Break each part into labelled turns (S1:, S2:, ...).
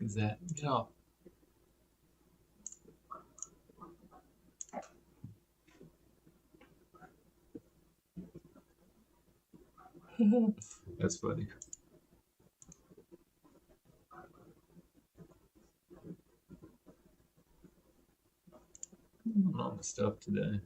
S1: is that? Get off. That's funny. On the stuff today.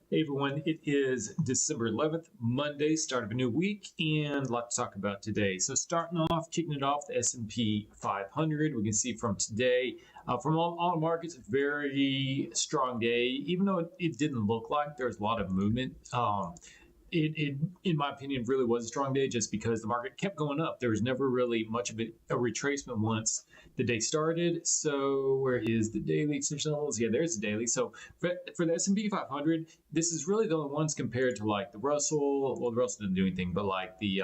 S1: Hey everyone, it is December 11th, Monday, start of a new week, and a lot to talk about today. So starting off, kicking it off, the SP 500, we can see from today, from all markets, very strong day, even though it didn't look like there's a lot of movement. It, in my opinion, really was a strong day just because the market kept going up. There was never really much of a retracement once the day started. So where is the daily extension levels? Yeah, there's the daily. So for the S&P 500, this is really the only ones compared to like the Russell. Well, the Russell didn't do anything, but like the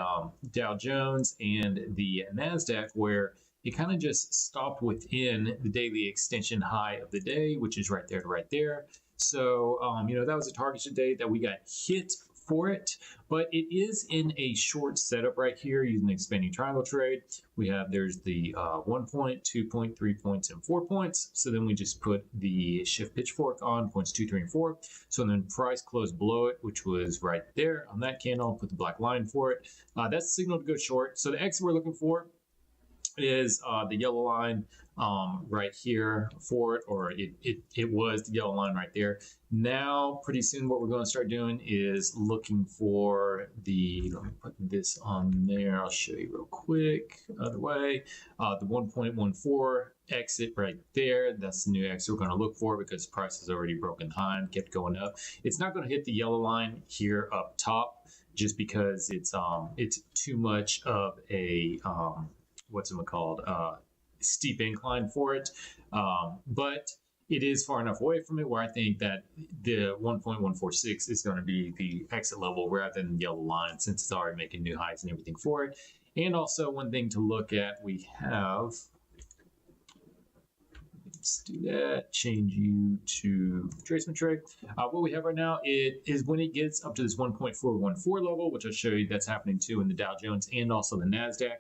S1: Dow Jones and the Nasdaq, where it kind of just stopped within the daily extension high of the day, which is right there to right there. So, that was a targeted day that we got hit for it, but it is in a short setup right here using the expanding triangle trade. There's the 1 point, 2 point, 3 points, and 4 points. So then we just put the shift pitchfork on points 2, 3, and 4. So then price closed below it, which was right there on that candle. Put the black line for it. That's the signal to go short. So the exit we're looking for is the yellow line right here for it, or it was the yellow line right there. Now, pretty soon what we're going to start doing is looking for the, let me put this on there, I'll show you real quick, other way, the 1.14 exit right there. That's the new exit we're going to look for because price has already broken high and kept going up. It's not going to hit the yellow line here up top just because it's too much of a steep incline for it, but it is far enough away from it where I think that the 1.146 is going to be the exit level rather than the yellow line, since it's already making new highs and everything for it. And also one thing to look at, we have, let's do that, change you to retracement trade. What we have right now, it is when it gets up to this 1.414 level, which I'll show you that's happening too in the Dow Jones and also the Nasdaq.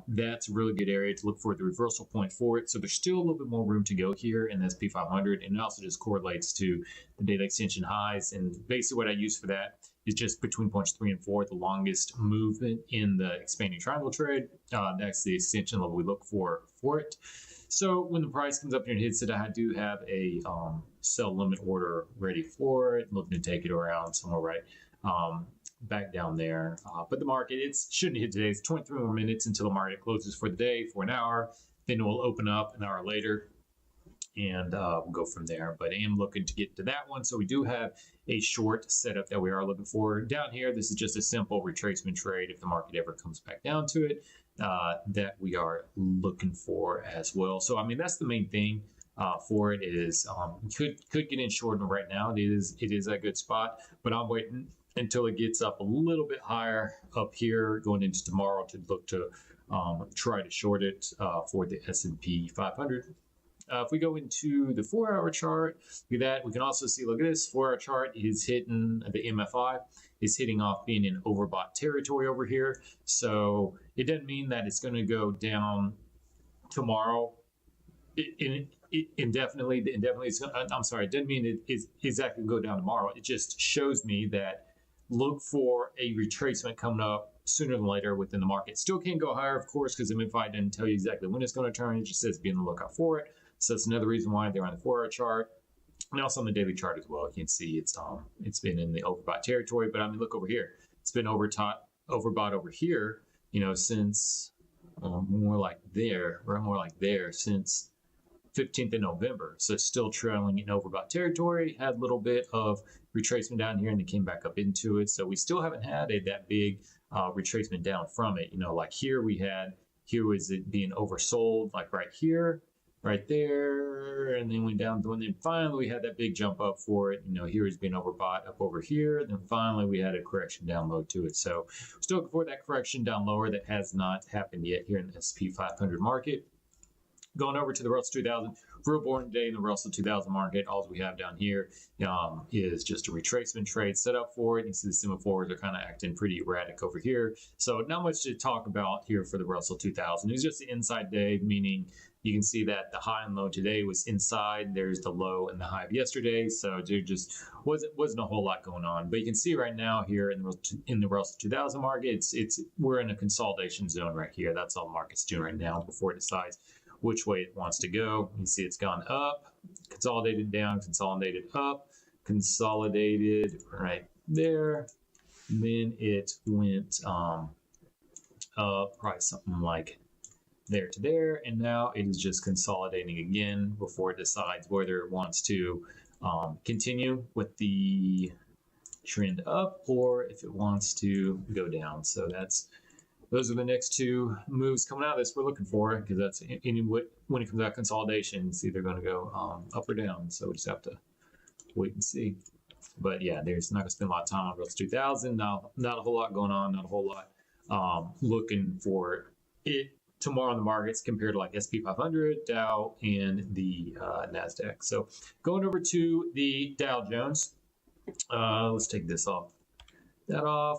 S1: That's a really good area to look for the reversal point for it. So there's still a little bit more room to go here in the SP500, and it also just correlates to the daily extension highs. And basically what I use for that is just between points 3 and 4, the longest movement in the expanding triangle trade. That's the extension level we look for it. So when the price comes up here and hits it, I do have a sell limit order ready for it, looking to take it around somewhere right back down there. But the market, it shouldn't hit today. It's 23 more minutes until the market closes for the day for an hour. Then it will open up an hour later and we'll go from there. But I am looking to get to that one. So we do have a short setup that we are looking for. Down here, this is just a simple retracement trade if the market ever comes back down to it, that we are looking for as well. So, I mean, that's the main thing. For it is could get in short right now. It is a good spot, but I'm waiting until it gets up a little bit higher up here going into tomorrow to look to try to short it for the S&P 500. If we go into the 4-hour chart, look at that. We can also see, look at this 4-hour chart is hitting the MFI is hitting off being in overbought territory over here. So it doesn't mean that it's going to go down tomorrow indefinitely. I'm sorry, it doesn't mean it is exactly go down tomorrow. It just shows me that look for a retracement coming up sooner than later within the market. Still can't go higher, of course, because the MFI didn't tell you exactly when it's going to turn. It just says be on the lookout for it. So that's another reason why they're on the 4-hour chart. And also on the daily chart as well. You can see it's been in the overbought territory. But I mean, look over here. It's been overbought over here, since more like there since 15th of November. So it's still trailing in overbought territory, had a little bit of retracement down here and then came back up into it. So we still haven't had that big retracement down from it. Like here was it being oversold, like right here. right there, and then went down, and then finally we had that big jump up for it. Here it's been overbought up over here. Then finally we had a correction down low to it. So still looking for that correction down lower that has not happened yet here in the SP500 market. Going over to the Russell 2000, real boring day in the Russell 2000 market. All we have down here is just a retracement trade set up for it. You see the semaphores are kind of acting pretty erratic over here. So not much to talk about here for the Russell 2000. It was just the inside day, meaning you can see that the high and low today was inside. There's the low and the high of yesterday. So there just wasn't a whole lot going on. But you can see right now here in the Russell 2000 market, we're in a consolidation zone right here. That's all the market's doing right now before it decides which way it wants to go. You see it's gone up, consolidated down, consolidated up, consolidated right there. And then it went up probably something like there to there, and now it is just consolidating again before it decides whether it wants to continue with the trend up or if it wants to go down. So those are the next two moves coming out of this we're looking for, because that's when it comes out consolidation, it's either going to go up or down. So we just have to wait and see. But yeah, there's not going to spend a lot of time on Russell 2000. Not a whole lot going on, not a whole lot looking for it tomorrow in the markets compared to like SP500, Dow, and the Nasdaq. So going over to the Dow Jones, let's take this off. So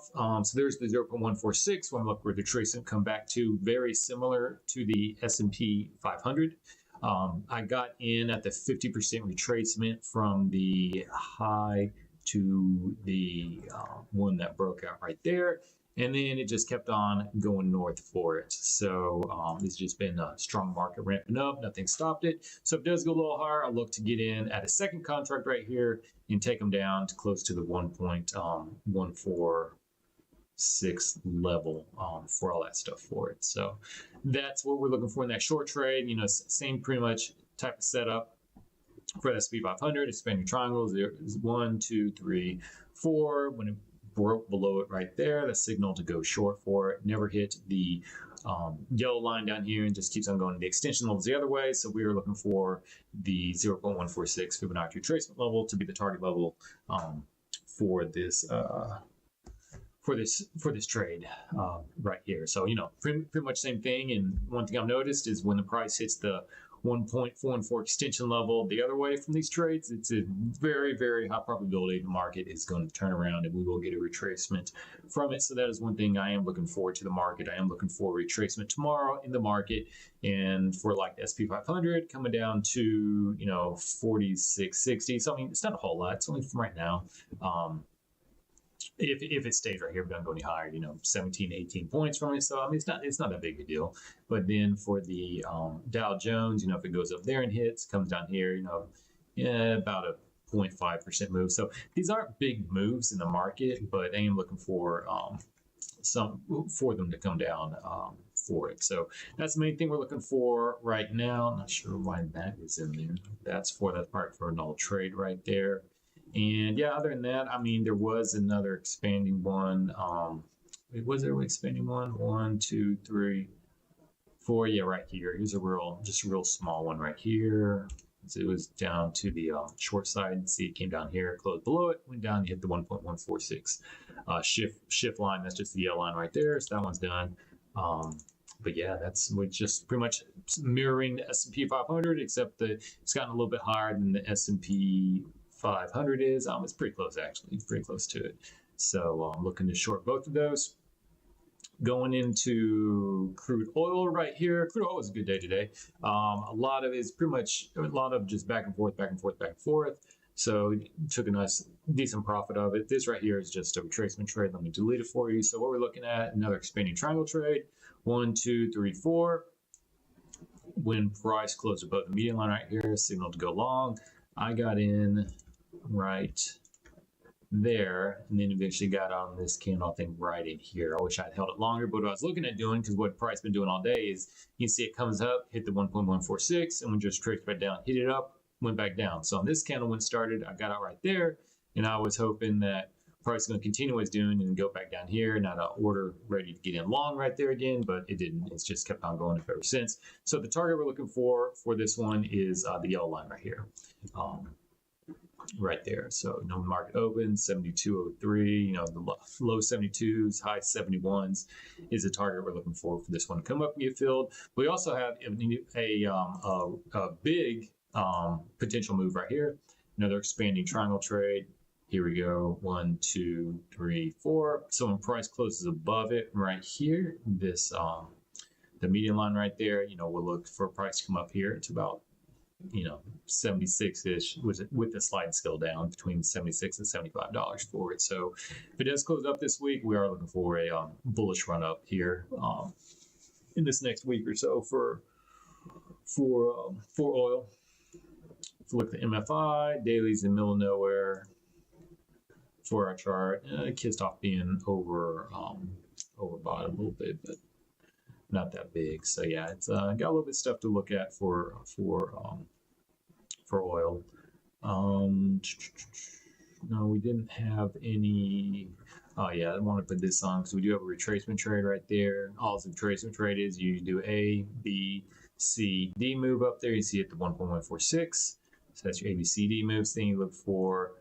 S1: there's the 0.146. When I look where the retracement come back to, very similar to the S&P 500. I got in at the 50% retracement from the high to the one that broke out right there. And then it just kept on going north for it. So it's just been a strong market ramping up. Nothing stopped it. So if it does go a little higher, I'll look to get in at a second contract right here and take them down to close to the 1.146 level for all that stuff for it. So that's what we're looking for in that short trade. Same pretty much type of setup for the SP500. Expand your triangles. There is 1, 2, 3, 4. When it broke below it right there, the signal to go short for it. Never hit the yellow line down here and just keeps on going. The extension levels the other way. So we are looking for the 0.146 Fibonacci retracement level to be the target level for this trade right here. So pretty much same thing. And one thing I've noticed is when the price hits the 1.44 extension level the other way from these trades, it's a very, very high probability the market is going to turn around and we will get a retracement from it. So that is one thing I am looking forward to the market. I am looking for a retracement tomorrow in the market, and for like the SP500 coming down to 46.60. So I mean, it's not a whole lot. It's only from right now. If it stays right here, we don't go any higher, 17, 18 points from it. So I mean, it's not that big a deal. But then for the Dow Jones, if it goes up there and hits, comes down here, about a 0.5% move. So these aren't big moves in the market, but I am looking for for them to come down for it. So that's the main thing we're looking for right now. I'm not sure why that is in there. That's part for a null trade right there. And yeah, other than that, I mean, there was another expanding one. Was there an expanding one? 1, 2, 3, 4. Yeah, right here. Here's just a real small one right here. So it was down to the short side. See, it came down here, closed below it, went down, hit the 1.146 shift line. That's just the yellow line right there. So that one's done. But yeah, we're just pretty much mirroring the S&P 500, except that it's gotten a little bit higher than the S&P 500 is. It's pretty close, actually, pretty close to it. So I'm looking to short both of those. Going into crude oil right here. Crude oil was a good day today. A lot of just back and forth, back and forth, back and forth. So took a nice, decent profit of it. This right here is just a retracement trade. Let me delete it for you. So what we're looking at, another expanding triangle trade. 1, 2, 3, 4. When price closed above the median line right here, signal to go long. I got in right there, and then eventually got on this candle thing right in here. I wish I'd held it longer, but what I was looking at doing, because what price been doing all day, is you see it comes up, hit the 1.146, and we just traced right down, hit it up, went back down. So on this candle when it started, I got out right there, and I was hoping that price is going to continue what it's doing and go back down here. Not an order ready to get in long right there again, but it didn't. It's just kept on going up ever since. So the target we're looking for this one is the yellow line right here. Right there. So market open 72.03, the low 72s, high 71s is the target we're looking for this one to come up and get filled. We also have a big potential move right here. Another expanding triangle trade. Here we go. 1, 2, 3, 4. So when price closes above it right here, this the median line right there, we'll look for price to come up here. It's about 76-ish with the slide scale down between $76 and $75 for it. So if it does close up this week, we are looking for a bullish run up here in this next week or so for oil. If you look at the MFI, dailies in the middle of nowhere for our chart. It kissed off being overbought a little bit, but not that big. So yeah, it's got a little bit of stuff to look at for oil. No, we didn't have any. Oh yeah, I want to put this on because we do have a retracement trade right there. All the retracement trade is you do A, B, C, D move up there. You see it at the 1.146. So that's your A, B, C, D moves. Then you look for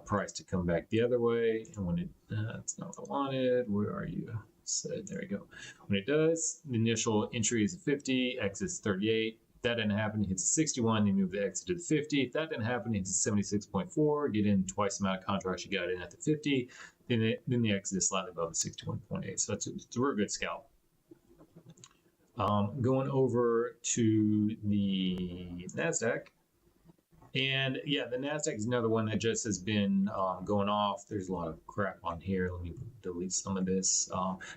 S1: price to come back the other way. And when that's not what I wanted. Where are you? So there we go. When it does, the initial entry is 50, exits 38. If that didn't happen, it hits 61, you move the exit to the 50. If that didn't happen, it hits 76.4, get in twice the amount of contracts you got in at the 50. Then the exit is slightly above the 61.8. So it's a real good scalp. Going over to the Nasdaq. And yeah, the Nasdaq is another one that just has been going off. There's a lot of crap on here. Let me delete some of this.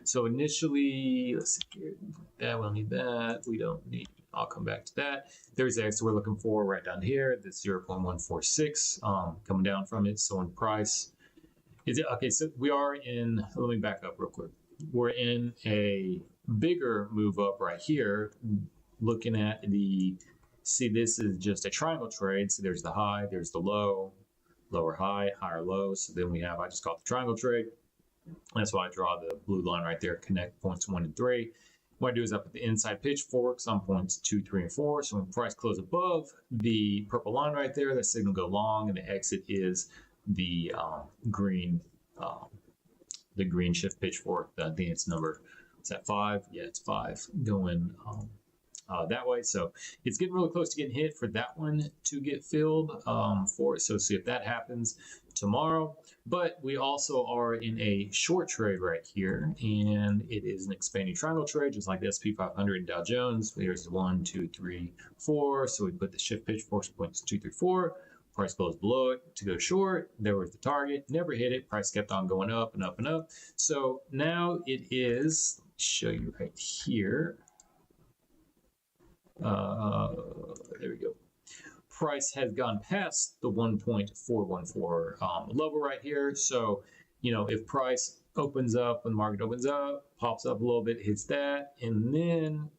S1: So initially, let's see here. That we'll need that. We don't need. I'll come back to that. There's the exit we're looking for right down here. That's 0.146 coming down from it. So in price, is it okay? So we are in. Let me back up real quick. We're in a bigger move up right here. Looking at the. See, this is just a triangle trade. So there's the high, there's the low, lower high, higher low. So then we have, I just call it the triangle trade. That's why I draw the blue line right there, connect points 1 and 3. What I do is I put the inside pitchforks on points 2, 3, and 4. So when price closes above the purple line right there, that signal go long, and the exit is the green shift pitchfork. I think it's number, is that 5? Yeah, it's 5 going that way. So it's getting really close to getting hit for that one to get filled for it. So see if that happens tomorrow. But we also are in a short trade right here, and it is an expanding triangle trade, just like the SP500 and Dow Jones. There's 1, 2, 3, 4. So we put the shift pitch force points 2, 3, 4. Price goes below it to go short. There was the target, never hit it. Price kept on going up and up and up. So now it is, show you right here. There we go. Price has gone past the 1.414 level right here. So, if price opens up, when the market opens up, pops up a little bit, hits that, and then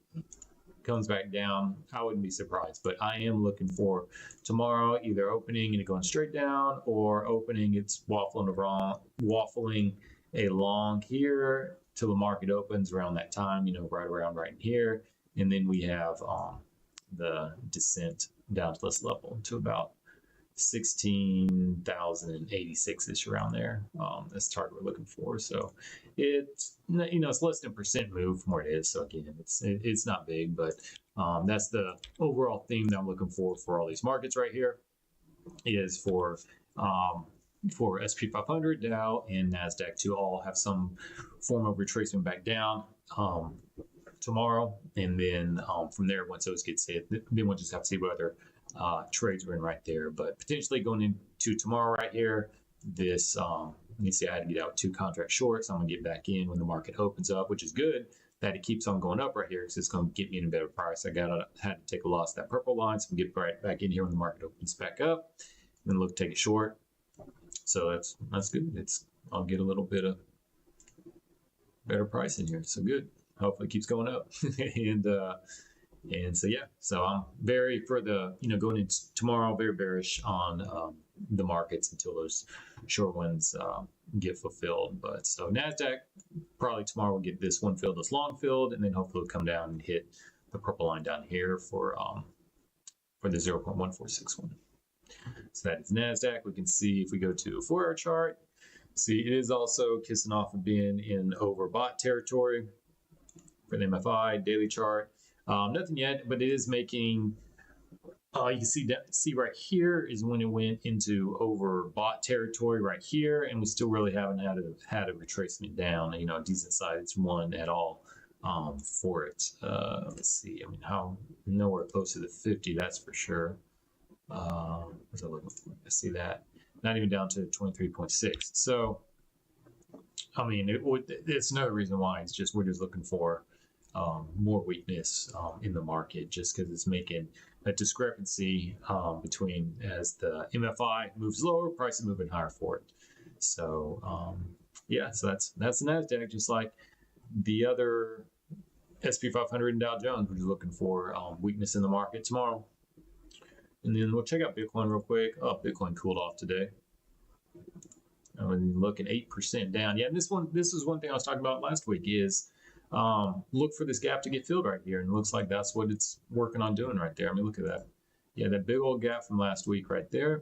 S1: comes back down, I wouldn't be surprised. But I am looking for tomorrow either opening and it going straight down, or opening, it's waffling a long here till the market opens around that time, right around right here. And then we have the descent down to this level to about 16,086-ish around there. That's the target we're looking for. So it's it's less than % move from where it is. So again, it's not big, but that's the overall theme that I'm looking for all these markets right here. Is for SP500, Dow, and Nasdaq to all have some form of retracement back down. Tomorrow, and then from there, once those get hit, then we'll just have to see what other trades we're in right there. But potentially going into tomorrow right here, this you see I had to get out 2 contracts short, so I'm gonna get back in when the market opens up, which is good that it keeps on going up right here because it's gonna get me in a better price. Had to take a loss at that purple line, so I'm gonna get right back in here when the market opens back up, and then look take it short. So that's good. I'll get a little bit of better price in here. So good. Hopefully it keeps going up. and so yeah, so I'm very for the going into tomorrow, very bearish on the markets until those short ones get fulfilled. But so Nasdaq probably tomorrow will get this one filled, this long filled, and then hopefully it'll come down and hit the purple line down here for the 0.1461. So that is Nasdaq. We can see if we go to a 4-hour chart, see it is also kissing off of being in overbought territory for the MFI daily chart. Nothing yet, but it is making. You can see right here is when it went into overbought territory right here, and we still really haven't had a retracement down. You know, a decent size. It's one at all for it. Let's see. I mean, how nowhere close to the 50. That's for sure. What's I looking for? I see that. Not even down to 23.6. So, I mean, it's another reason why it's just we're just looking for more weakness in the market, just because it's making a discrepancy between as the MFI moves lower, price is moving higher for it. So yeah, so that's the Nasdaq, just like the other SP500 and Dow Jones. We're just looking for weakness in the market tomorrow. And then we'll check out Bitcoin real quick. Oh, Bitcoin cooled off today. I'm looking 8% down. Yeah, and this is one thing I was talking about last week is look for this gap to get filled right here. And it looks like that's what it's working on doing right there. I mean, look at that. Yeah, that big old gap from last week right there.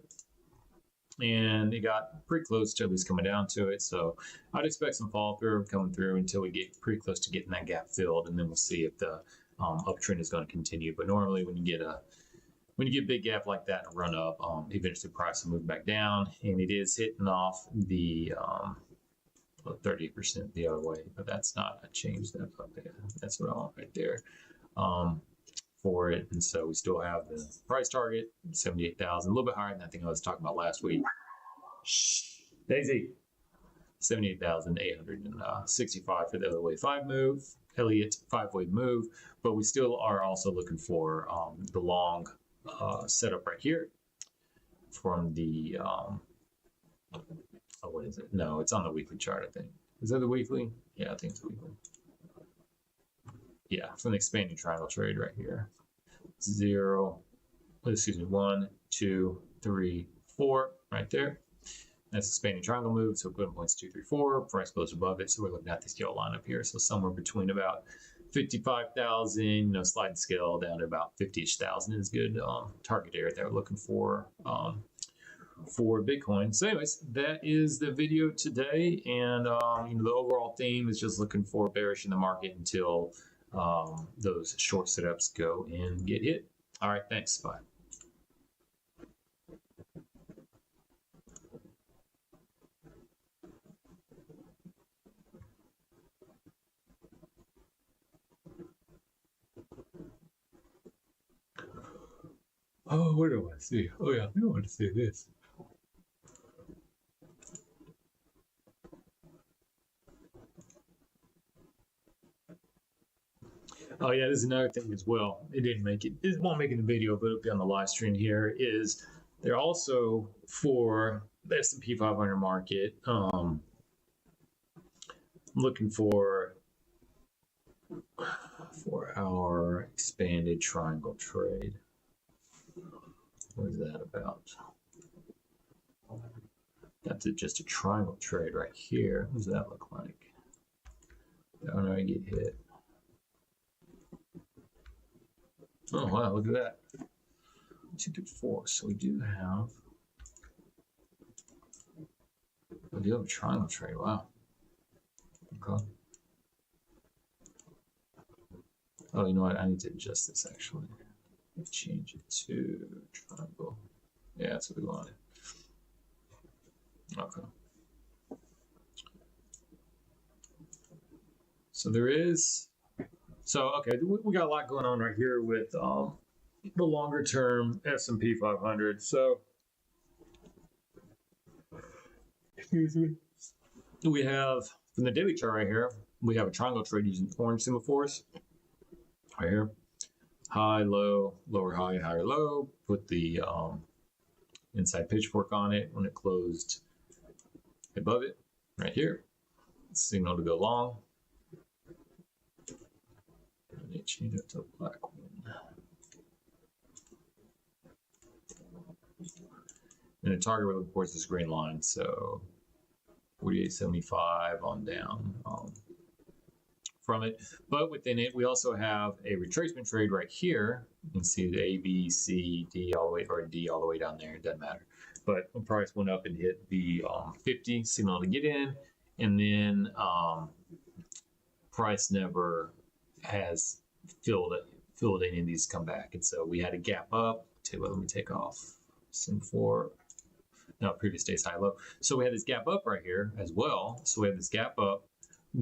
S1: And it got pretty close to at least coming down to it. So I'd expect some follow through coming through until we get pretty close to getting that gap filled. And then we'll see if the uptrend is going to continue. But normally when you get a big gap like that and run up, eventually price will move back down. And it is hitting off the 30% the other way, but that's not a change. That's what I want right there for it. And so we still have the price target 78,000, a little bit higher than I think I was talking about last week. Daisy, 78,865 for the other way 5 move, Elliott 5-way move, but we still are also looking for the long setup right here from the what is it? No, it's on the weekly chart, I think. Is that the weekly? Yeah, I think it's weekly. Yeah, from the expanding triangle trade right here. 1, 2, 3, 4 right there. That's expanding triangle move. So equivalent points 2, 3, 4. Price goes above it. So we're looking at this yellow line up here. So somewhere between about 55,000, sliding scale down to about 50-ish thousand is good target area that we're looking for Bitcoin. So anyways, that is the video today. And the overall theme is just looking for bearish in the market until those short setups go and get hit. All right, thanks. Bye. Oh, what do I see? Oh yeah, I think I want to see this. Oh yeah, this is another thing as well. It didn't make it. It won't make it in the video, but it'll be on the live stream here. Is they're also for the S&P 500 market. Looking for our expanded triangle trade. What is that about? That's just a triangle trade right here. What does that look like? I don't know. I get hit. Oh wow, look at that. 2 through 4. So we do have a triangle trade. Wow. Okay. Oh, you know what? I need to adjust this actually. Change it to triangle. Yeah, that's what we wanted. Okay. So there is. So okay, we got a lot going on right here with the longer term S&P 500. So excuse me. We have from the daily chart right here. We have a triangle trade using orange semaphores right here. High, low, lower high, higher low. Put the inside pitchfork on it when it closed above it right here. Signal to go long. Let me change it to a black one. And the target we're looking for is this green line. So 48.75 on down from it. But within it, we also have a retracement trade right here. You can see the A, B, C, D all the way, or D all the way down there. It doesn't matter. But when price went up and hit the 50 signal to get in, and then price never has filled any of these come back. And so we had a gap up. Tell you what, let me take off SIM4. No, previous day's high low. So we had this gap up right here as well. So we have this gap up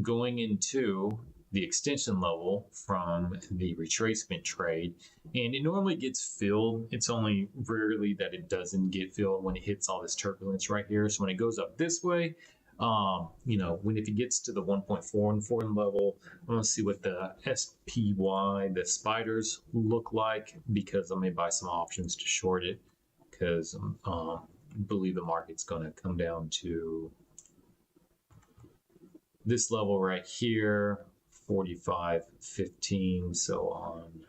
S1: going into the extension level from the retracement trade, and it normally gets filled. It's only rarely that it doesn't get filled when it hits all this turbulence right here. So when it goes up this way, if it gets to the 1.44 level, I want to see what the SPY, the spiders look like, because I may buy some options to short it, because I believe the market's going to come down to this level right here, 45.15. So on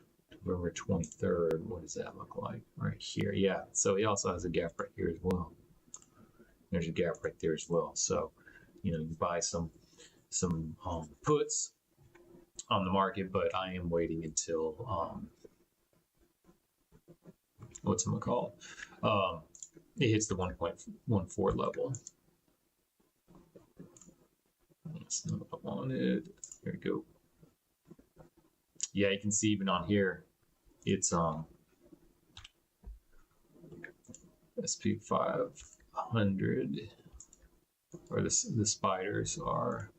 S1: November 23rd, what does that look like right here? Yeah, so it also has a gap right here as well. There's a gap right there as well. So, you can buy some puts on the market, but I am waiting until it hits the 1.14 level. That's not what I wanted. There we go. Yeah, you can see even on here, it's SP500, or the spiders are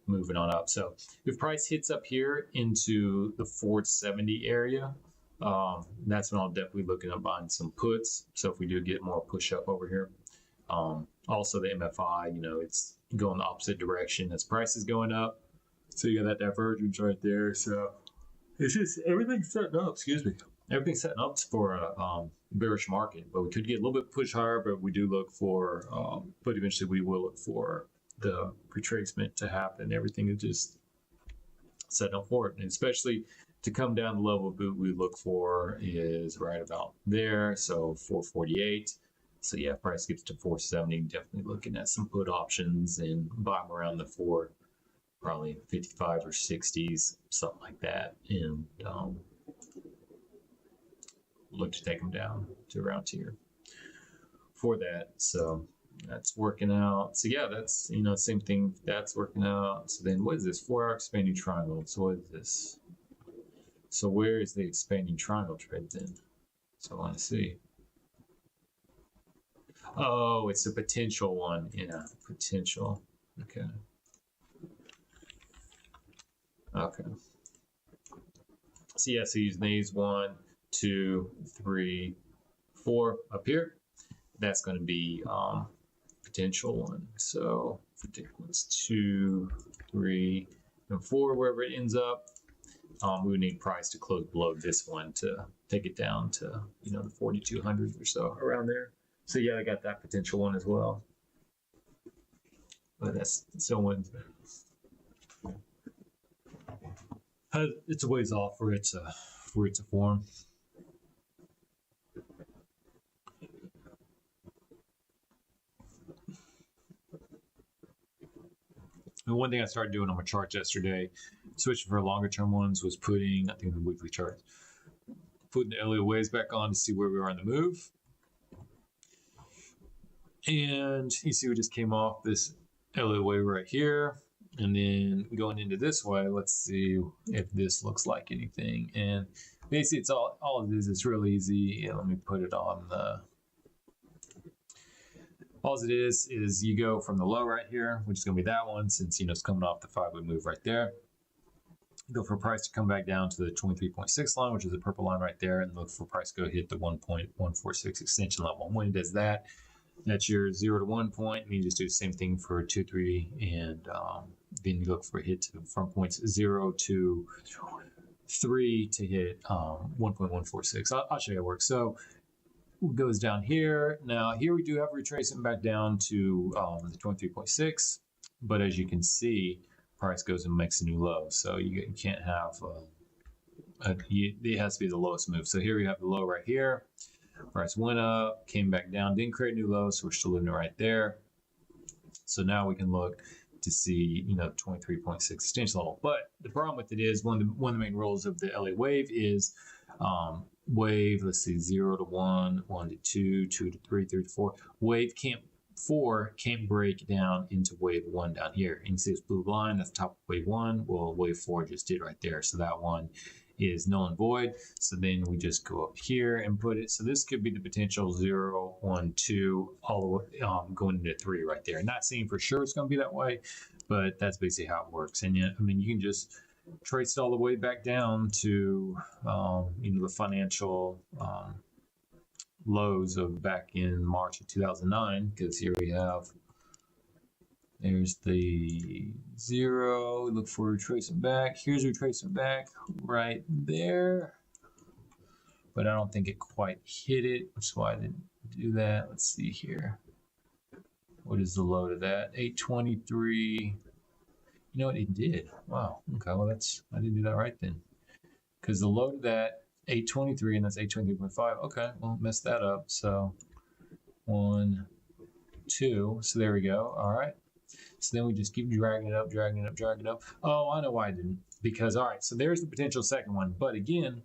S1: moving on up. So if price hits up here into the 470 area, that's when I'll definitely look at buying some puts. So if we do get more push up over here, also the MFI, it's going the opposite direction as price is going up. So you got that divergence right there. So it's just everything's setting up. Everything's setting up for a bearish market, but we could get a little bit push higher. But we do look for, but eventually we will look for the retracement to happen. Everything is just setting up for it, and especially to come down the level boot we look for is right about there. So 448. So yeah, price gets to 470. Definitely looking at some put options and buy them around the probably 55 or 60s, something like that, and look to take them down to around here for that. So that's working out. So yeah, that's same thing. That's working out. So then what is this 4-hour expanding triangle? So what is this? So where is the expanding triangle trade then? So I want to see. Oh, it's a potential one. Yeah, potential. Okay. So yeah, so using these 1, 2, 3, 4 up here. That's going to be potential one. So it's 2, 3, and 4, wherever it ends up. We would need price to close below this one to take it down to the 4,200 or so, around there. So yeah, I got that potential one as well. But that's someone's. It's a ways off for it to form. And one thing I started doing on my charts yesterday, switching for longer term ones, was putting, I think the weekly chart, putting the LEOs back on to see where we are in the move. And you see we just came off this LEO right here. And then going into this way, let's see if this looks like anything. And basically it's all it is. It's real easy. Yeah, let me put it on the. All it is you go from the low right here, which is going to be that one, since it's coming off the 5-week move right there. Go for price to come back down to the 23.6 line, which is the purple line right there, and look for price to go hit the 1.146 extension level. And when it does that, that's your 0 to 1 point, and you just do the same thing for 2, 3, and then you look for a hit from points 0 to 3 to hit 1.146. I'll show you how it works. So it goes down here. Now here we do have retracement back down to the 23.6, but as you can see, price goes and makes a new low. So you can't have it has to be the lowest move. So here we have the low right here. Price went up, came back down, didn't create a new low, so we're still living right there. So now we can look to see, 23.6 extension level. But the problem with it is one of the main rules of the LA wave is wave, let's see, 0 to 1, 1 to 2, 2 to 3, 3 to 4. Wave four can't break down into wave 1 down here. And you see this blue line, that's the top of wave 1. Well, wave 4 just did right there. So that one is null and void. So then we just go up here and put it. So this could be the potential 0, 1, 2, all the way going into 3 right there. Not saying for sure it's going to be that way, but that's basically how it works. And yet, you can just trace it all the way back down to the financial lows of back in March of 2009, because here we have, there's the 0, look for retracement back, here's retracement back right there, but I don't think it quite hit it, which is why I didn't do that. Let's see here, what is the low to that? 823. You know what, it did. Wow, okay, well I didn't do that right then, because the low to that 823, and that's 823.5. Okay, well, messed that up. So 1, 2. So there we go. All right. So then we just keep dragging it up, dragging it up, dragging it up. Oh, I know why I didn't. Because, all right, so there's the potential second one. But again,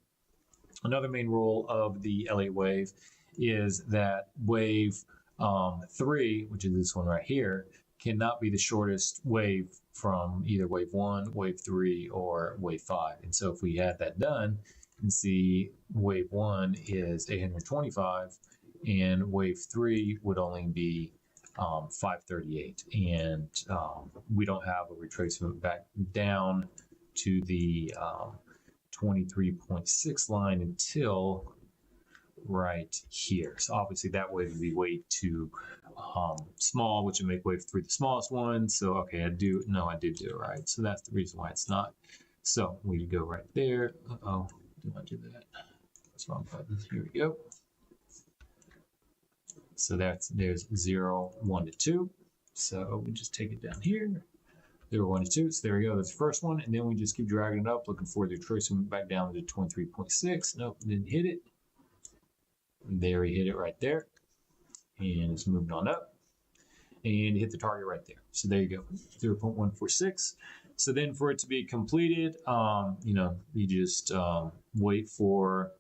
S1: another main rule of the LA wave is that wave 3, which is this one right here, cannot be the shortest wave from either wave 1, wave 3, or wave 5. And so if we had that done, you can see wave 1 is 825, and wave 3 would only be 538. And we don't have a retracement back down to the 23.6 line until right here. So obviously that wave would be way too small, which would make wave 3 the smallest one. So okay, I did do it right. So that's the reason why it's not. So we go right there. Uh-oh, did I do that? That's the wrong button. Here we go. So there's 0, 1 to 2. So we just take it down here. 0, 1 to 2. So there we go. That's the first one. And then we just keep dragging it up, looking for the retracement back down to 23.6. Nope, didn't hit it. There he hit it right there. And it's moved on up. And hit the target right there. So there you go. 0.146. So then for it to be completed, you just wait for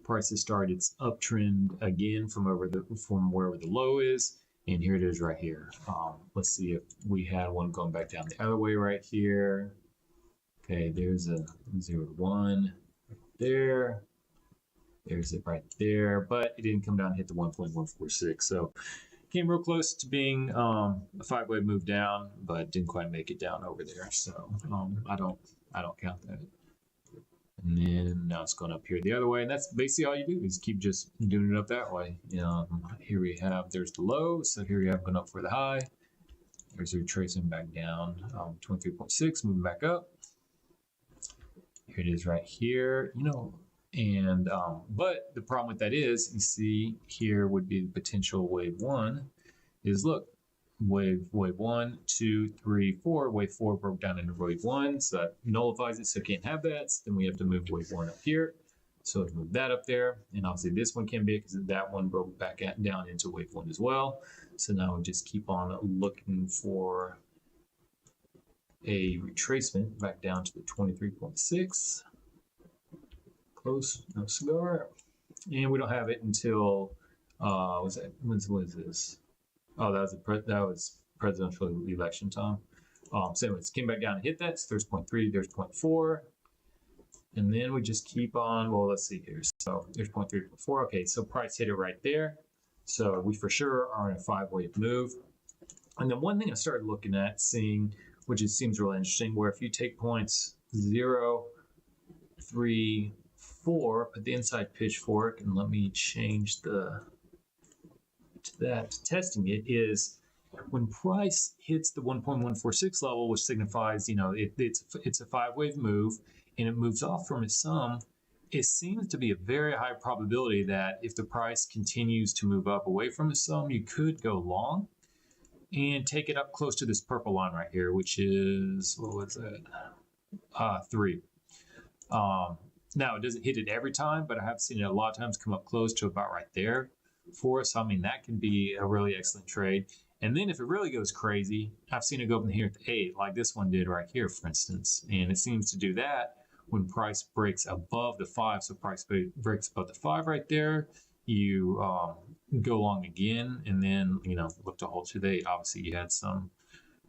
S1: price to start its uptrend again from wherever the low is, and here it is right here. Let's see if we had one going back down the other way right here. Okay, there's a 0 to 1 right there. There's it right there, but it didn't come down and hit the 1.146. So came real close to being a 5-wave move down, but didn't quite make it down over there. So I don't count that. And then now it's going up here the other way, and that's basically all you do is keep just doing it up that way. Here we have, there's the low, so here we have going up for the high. There's a retracement back down, 23.6, moving back up. Here it is right here, and but the problem with that is, you see here would be the potential wave 1 is, look, wave 1, 2, 3, 4. Wave 4 broke down into wave 1, so that nullifies it, so it can't have that. So then we have to move wave 1 up here. So let's move that up there, and obviously this one can be, because that one broke back down into wave 1 as well. So now we just keep on looking for a retracement back down to the 23.6. Close, no cigar, and we don't have it until when is this? Oh, that was presidential election time. So anyways, came back down and hit that. So there's 0.3, there's 0.4, and then we just keep on. Well, let's see here. So there's 0.3, 0.4. Okay, so price hit it right there. So we for sure are in a 5-wave move. And then one thing I started looking at, seeing, which seems really interesting, where if you take points 0, 3, 4, put the inside pitchfork, and let me change to that, testing it, is when price hits the 1.146 level, which signifies, it's a 5-wave move, and it moves off from its sum, it seems to be a very high probability that if the price continues to move up away from its sum, you could go long and take it up close to this purple line right here, which is, what was that? 3. Now, it doesn't hit it every time, but I have seen it a lot of times come up close to about right there for us. So, I mean, that can be a really excellent trade. And then if it really goes crazy, I've seen it go up in here at the 8, like this one did right here, for instance. And it seems to do that when price breaks above the 5. So price breaks above the 5 right there. You go long again, and then, look to hold to the 8. Obviously, you had some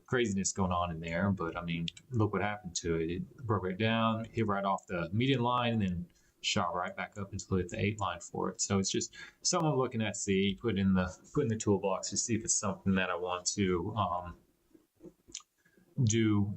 S1: craziness going on in there, but I mean, look what happened to it. It broke right down, hit right off the median line, and then shot right back up until it hit the 8 line for it. So it's just something I'm looking at, see, put in the toolbox to see if it's something that I want to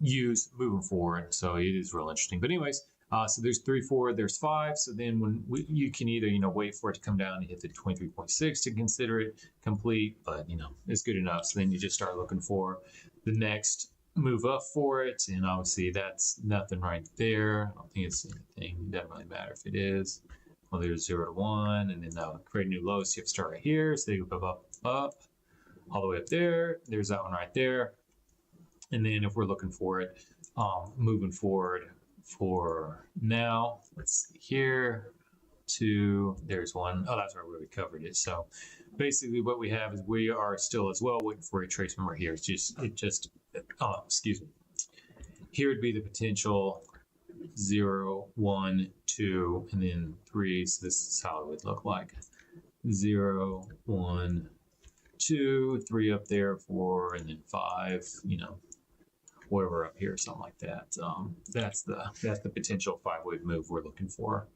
S1: use moving forward. So it is real interesting. But anyways, so there's 3, 4, there's 5. So then when you can either, wait for it to come down and hit the 23.6 to consider it complete, but, it's good enough. So then you just start looking for the next move up for it. And obviously that's nothing right there. I don't think it's anything. It doesn't really matter if it is. Well, there's 0 to 1, and then now create a new low. So you have to start right here. So they go up, all the way up there. There's that one right there. And then if we're looking for it, moving forward for now, let's see here, there's one. Oh, that's right, where we covered it. So basically what we have is we are still as well waiting for a retracement right here. Excuse me. Here would be the potential 0, 1, 2, and then 3. So this is how it would look like. 0, 1, 2, 3 up there, 4, and then 5, whatever up here, something like that. That's the potential 5-wave move we're looking for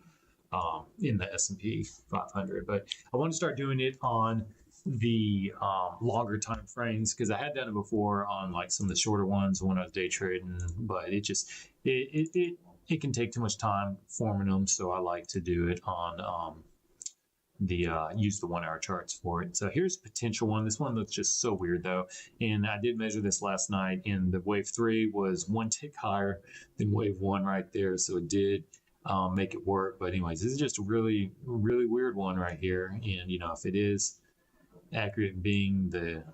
S1: in the S&P 500. But I want to start doing it on the longer time frames, because I had done it before on like some of the shorter ones when I was day trading, but it can take too much time forming them. So I like to do it on use the 1 hour charts for it. So here's a potential one. This one looks just so weird though. And I did measure this last night, and the wave 3 was 1 tick higher than wave 1 right there. So it did make it work. But anyways, this is just a really, really weird one right here. And, if it is accurate being the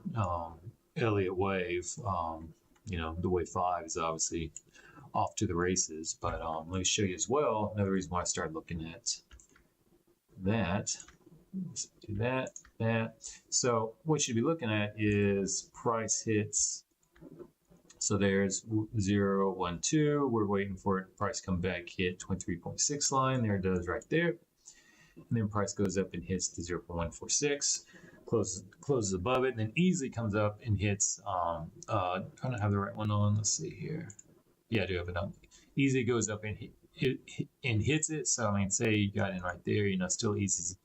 S1: Elliott wave, the wave 5 is obviously off to the races. But let me show you as well another reason why I started looking at that. Let's do that. So what you should be looking at is price hits. So there's 0, 1, 2. We're waiting for it. Price come back, hit 23.6 line. There it does right there. And then price goes up and hits the 0.146. Closes above it, and then easily comes up and hits. I don't have the right one on. Let's see here. Yeah, I do have it on. Easily goes up and hits it. So I mean, say you got in right there. Still easy.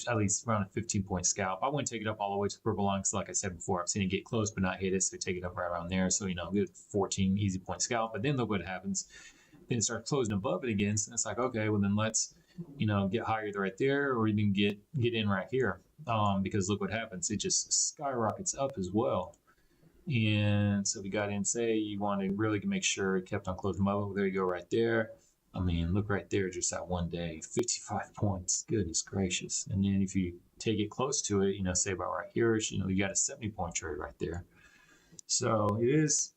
S1: At least around a 15-point scalp. I wouldn't take it up all the way to the purple line, because like I said before, I've seen it get close but not hit it, so take it up right around there. So good 14 easy point scalp. But then look what happens. Then it starts closing above it again. So it's like, okay, well then let's get higher right there, or even get in right here. Because look what happens. It just skyrockets up as well. And so we got in, say you want to really make sure it kept on closing above. There you go right there. I mean, look right there, just that one day, 55 points. Goodness gracious. And then if you take it close to it, say about right here, you got a 70-point trade right there. So it's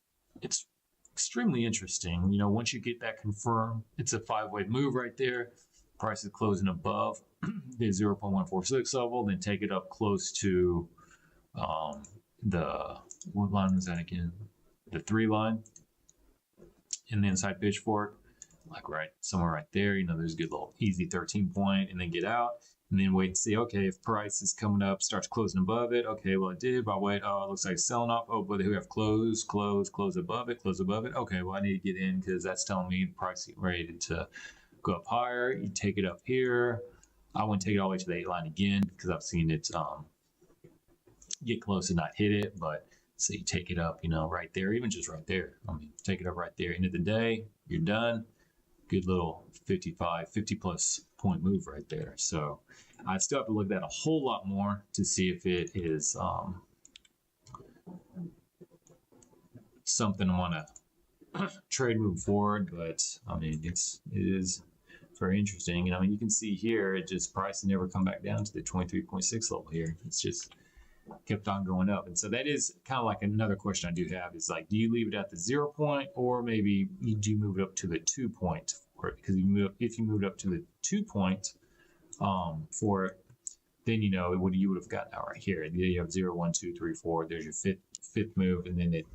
S1: extremely interesting. Once you get that confirmed, it's a 5-wave move right there. Price is closing above the 0.146 level, then take it up close to what line was that again? The 3 line. And the inside pitchfork, like right somewhere right there, there's a good little easy 13-point, and then get out and then wait and see, okay, if price is coming up, starts closing above it, okay, well it did, but wait, oh, it looks like it's selling off. Oh, but we have close above it, okay, well I need to get in, because that's telling me the price is ready to go up higher. You take it up here. I wouldn't take it all the way to the 8 line again, because I've seen it get close and not hit it. But so you take it up, right there, even just right there. I mean, take it up right there. End of the day, you're done. Good little 50 plus point move right there. So I still have to look at that a whole lot more to see if it is something I want to trade moving forward. But I mean, it is very interesting. And I mean, you can see here, it just price never come back down to the 23.6 level here. It's just kept on going up. And so that is kind of like another question I do have, is like, do you leave it at the 0 point, or maybe do you move it up to the 2 point support, because if you moved up to the 2-point for it, then you would have gotten out right here. You have 0, 1, 2, 3, 4. There's your fifth move, and then it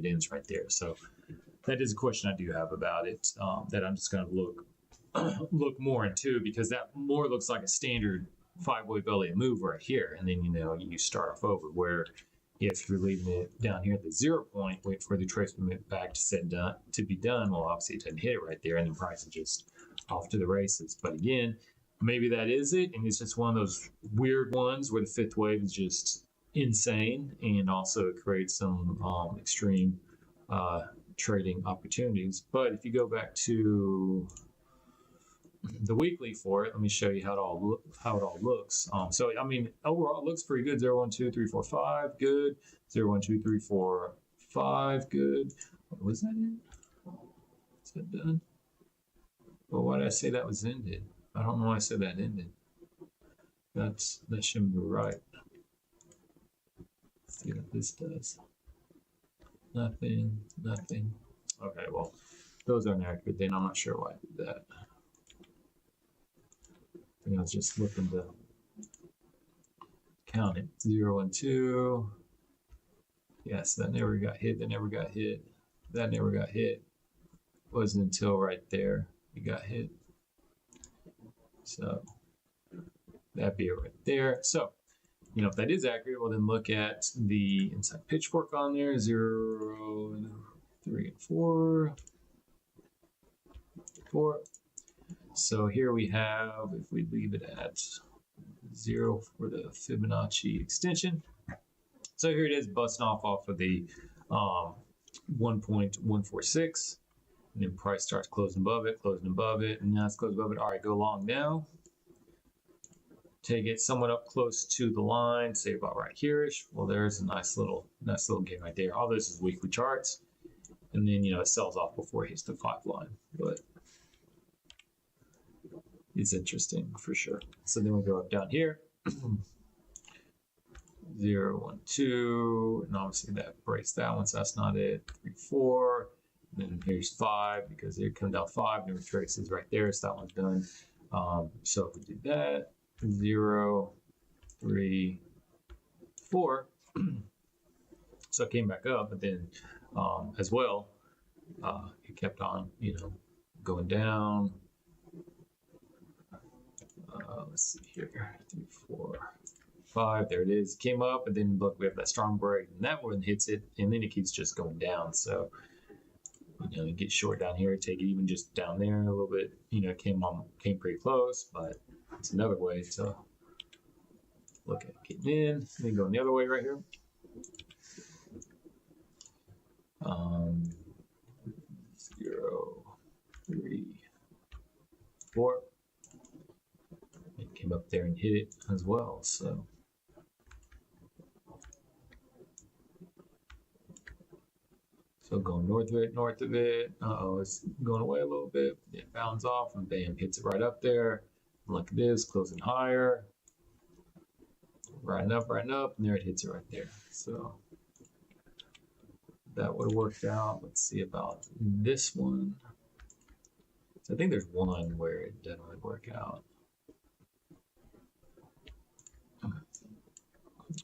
S1: ends right there. So that is a question I do have about it that I'm just going to look more into, because that more looks like a standard 5-way belly move right here, and then you start off over, where if you're leaving it down here at the 0 point, wait for the retracement back to be done, well, obviously it doesn't hit it right there, and then price is just off to the races. But again, maybe that is it, and it's just one of those weird ones where the fifth wave is just insane, and also it creates some extreme trading opportunities. But if you go back to the weekly for it, let me show you how it all looks. So I mean, overall it looks pretty good. 0, 1, 2, 3, 4, 5, good. 0, 1, 2, 3, 4, 5, good. What was that in? Is that done? Well, why did I say that was ended? I don't know why I said that ended. That shouldn't be right. Let's see what this does. Nothing. Okay, well, those aren't accurate then. I'm not sure why I did that. I think I was just looking to count it. 0 and 2. Yes, that never got hit. That never got hit. That never got hit. Wasn't until right there it got hit. So that'd be it right there. So, if that is accurate, well, then look at the inside pitchfork on there. 0, 3, and 4. 4. So here we have, if we leave it at 0 for the Fibonacci extension. So here it is, busting off of the 1.146. And then price starts closing above it, and now it's closed above it. All right, go long now. Take it somewhat up close to the line, say about right here-ish. Well, there's a nice little gain right there. All this is weekly charts. And then, it sells off before it hits the 5 line. But it's interesting for sure. So then we go up down here. 0, 1, 2. And obviously that breaks that one, so that's not it. 3, 4. And then here's 5, because here come down 5, and retraces right there, so that one's done. So if we do that, 0, 3, 4. So it came back up, but then as well, it kept on, going down. Let's see here, 3, 4, 5. There it is. Came up, and then look, we have that strong break, and that one hits it, and then it keeps just going down. So you get short down here, take it even just down there a little bit. Came pretty close, but it's another way to look at getting in. And then going the other way right here. 0, 3, 4. It came up there and hit it as well. So going north of it. It's going away a little bit. It bounds off and bam, hits it right up there. And look at this, closing higher. Riding up, and there it hits it right there. So that would have worked out. Let's see about this one. So I think there's one where it doesn't really work out.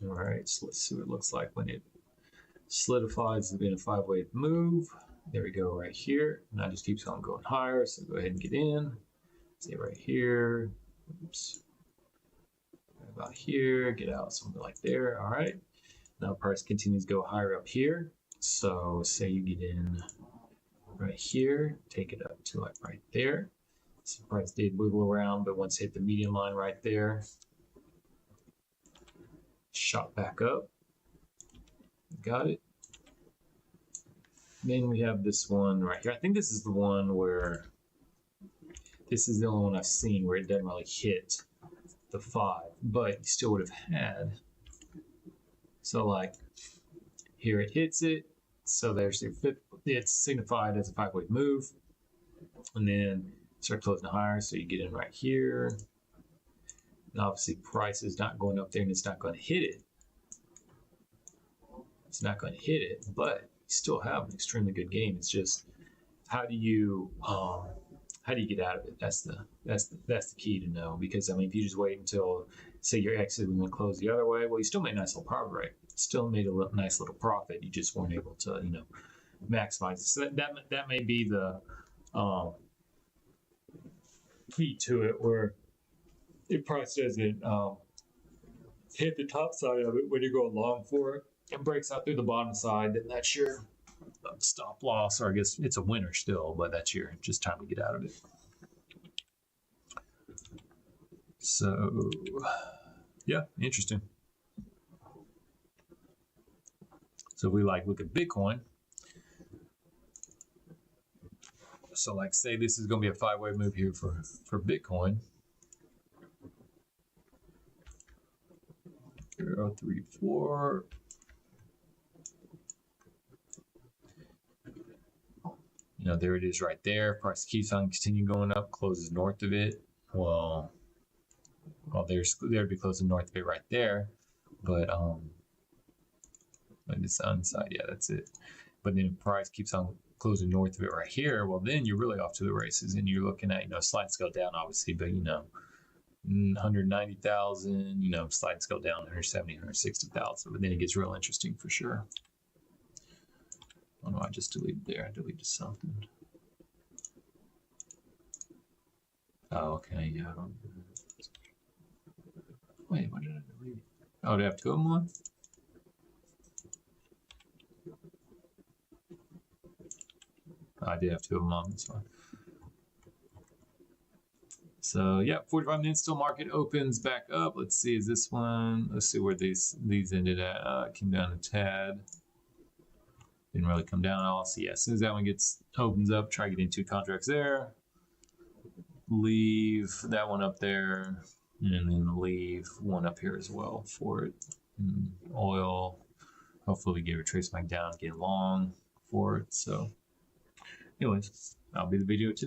S1: All right, so let's see what it looks like when it solidifies in a 5-way move. There we go right here. Now it just keeps on going higher, so go ahead and get in. See right here. Oops. About here, get out something like there. All right. Now price continues to go higher up here. So say you get in right here, take it up to like right there. So price did wiggle around, but once it hit the median line right there, shot back up. Got it. Then we have this one right here. I think this is the one where, this is the only one I've seen where it doesn't really hit the 5, but you still would have had. So like here it hits it. So there's your fifth, it's signified as a 5-way move. And then start closing higher. So you get in right here. And obviously price is not going up there and it's not going to hit it. It's not going to hit it, but you still have an extremely good game. It's just how do you how do you get out of it? That's the key to know. Because I mean, if you just wait until say your exit and then close the other way, well, you still made a nice little profit, right? Still made a nice little profit. You just weren't able to, maximize it. So that may be the key to it, where it price doesn't hit the top side of it when you go long for it and breaks out through the bottom side, then that's your stop loss, or I guess it's a winner still, but that's your just time to get out of it. So yeah, interesting. So we look at Bitcoin. So say this is going to be a 5-way move here for Bitcoin. 0, 3, 4. There it is right there. Price keeps on continuing going up, closes north of it. Well, there'd be closing north of it right there. But this side, yeah, that's it. But then price keeps on closing north of it right here. Well, then you're really off to the races, and you're looking at slide scale down, obviously, but 190,000. Slide scale down 170, 160,000. But then it gets real interesting for sure. Oh no, I just deleted there. I deleted something. Oh, okay, yeah. Wait, what did I delete? Oh, do I have 2 of them on? I did have 2 of them on, that's fine. So yeah, 45 minutes till market opens back up. Let's see, is this one? Let's see where these ended at. Came down a tad. Didn't really come down at all. So yeah, as soon as that one opens up, try getting 2 contracts there. Leave that one up there, and then leave one up here as well for it. Oil, hopefully we get a trace back down, get long for it. So anyways, that'll be the video today.